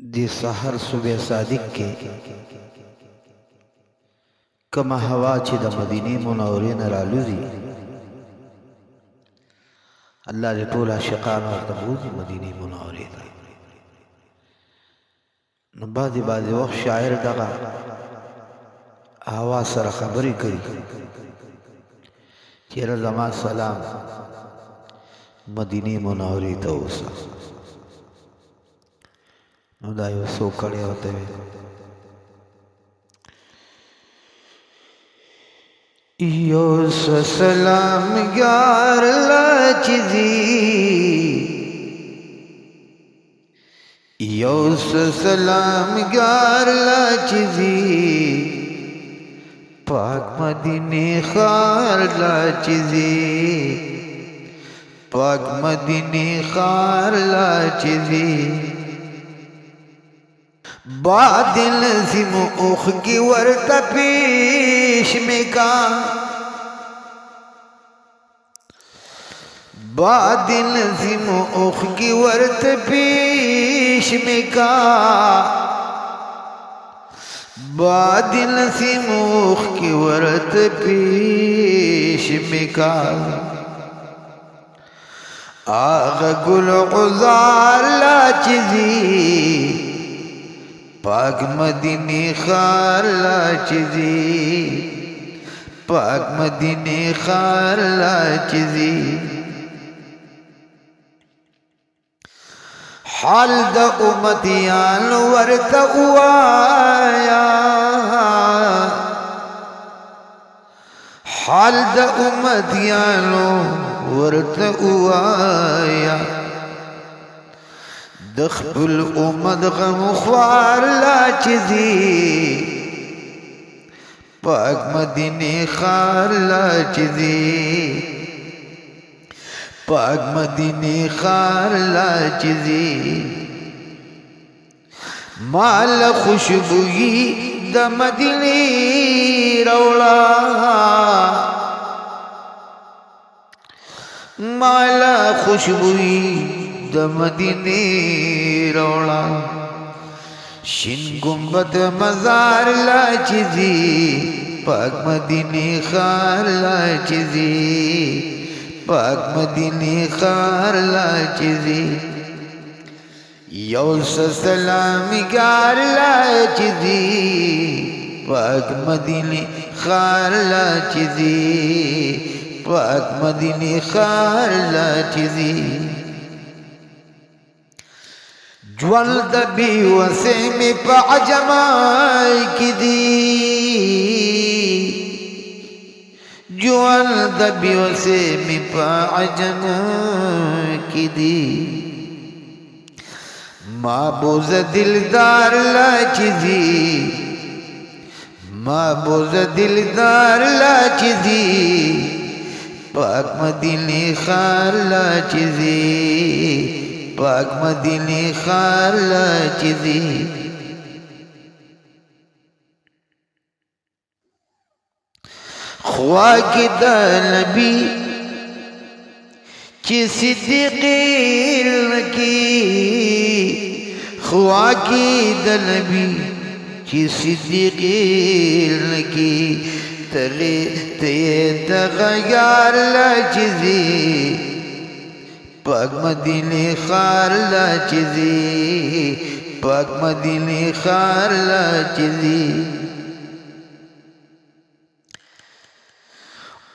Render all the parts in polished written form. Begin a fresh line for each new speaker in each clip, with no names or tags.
दी सहर सुबह सादिक के कमा हवा ची द मदीने मुनव्वरे न रालुजी अल्लाह दे टोल आशिकान और तबूज मदीने मुनव्वरे ता न बाज़ी वक्त शायर दगा हवा सर खबरी करी चेरा जमा सलाम मदीने मुनव्वरे ता ओसा नुदायो सो कड़े होते हुए यो सलाम यार लाचिजी यो सलाम यार लाचिजी पाक मदीने खार लाचिजी पाक मदीने खार लाचिजी बादिल जिम उख की वर्त पेश में का बादिल जिम उख की वर्त पेश में का बादिल जिम उख की वर्त पेश में का आग गुल गुजार लाचिजी पाक मदीने खार लाचिजी पाक मदीने खार लाचिजी हाल द उमतियान वर्त उआया हाल द उमतियान वर्त उआया दखबुल उमद गम ख्वार लाचिजी पाक मदीने खार लाचिजी पाक मदीने खार लाचिजी माल खुशबुई द मदीने रौला माला खुशबुई द मदीने रौला शिन गुंबद मजार लाचिजी पाक मदीने खार लाचिजी पाक मदीने खार लाचिजी यौस सलाम यार लाचिजी पाक मदीने खार लाचिजी पाक मदीने खार लाचिजी ज्वल दबी वसे में पाजमाई की दी ज्वल दबी वसे में पाजमाई की दी माबूज दिलदार लाचिजी माबूज दिलदार लाचिजी पाक मदीने खार लाचिजी पाक मदीने खार लाचिजी ख्वा की नबी ची सिद्दीकीन की ख्वा की नबी ची सिद्दीकीन की तले ते तगयार लाचिजी पाक मदीने खार लाचिजी पाक मदीने खार लाचिजी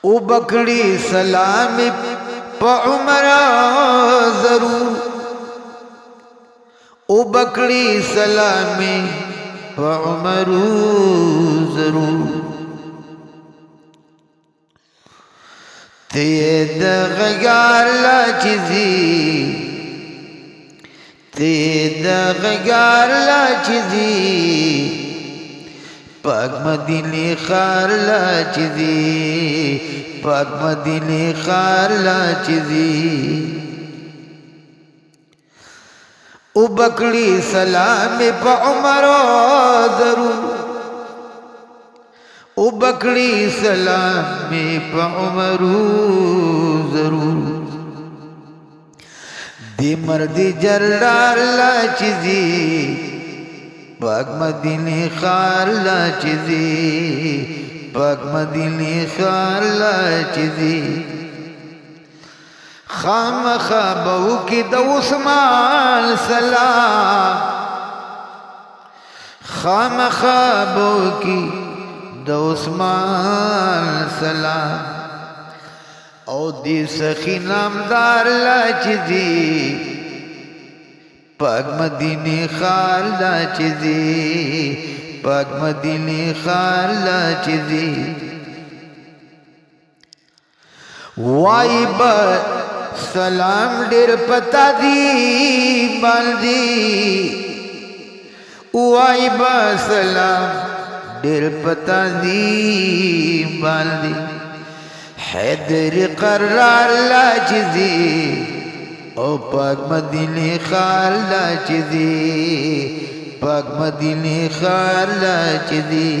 ओ बकड़ी सलाम प उमरा जरूर ओ बकड़ी सलाम प उमरू जरूर ते दगयार लाचिजी ते दगयार लाचिजी पाक मदीने खार लाचिजी पाक मदीने खार लाचिजी ओ बकड़ी सलाम प उमरो जरूर ओ बकड़ी सलाम में प उमरू जरूर दे मर्दी जरदार लाचिजी پاک مدینه خار لا چیزی پاک مدینه خار لا چیزی خام خابو کی د عثمان سلام خام خابو کی د عثمان سلام او دی سخی نامدار لا چیزی پاک مدینه خار لا چیزی پاک مدینه خار لا چیزی وائی با سلام ډیر پتا دی باندې وائی با سلام ډیر پتا دی باندې حیدر قرار لا چیزی او پاک مدینه خار لا چیزی پاک مدینه خار لا چیزی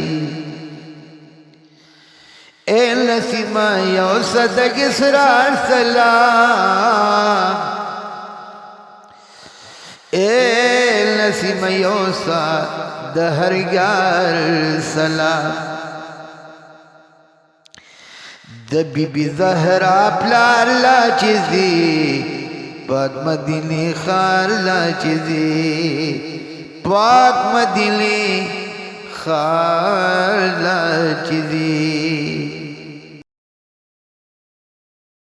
اے نسیمہ یو صدق اسرار سلام اے نسیمہ یو دہرگار سلام د بی بی زہرا پلار لا چیزی پاک مدینه خار لا چیزی پاک مدینه خار لا چیزی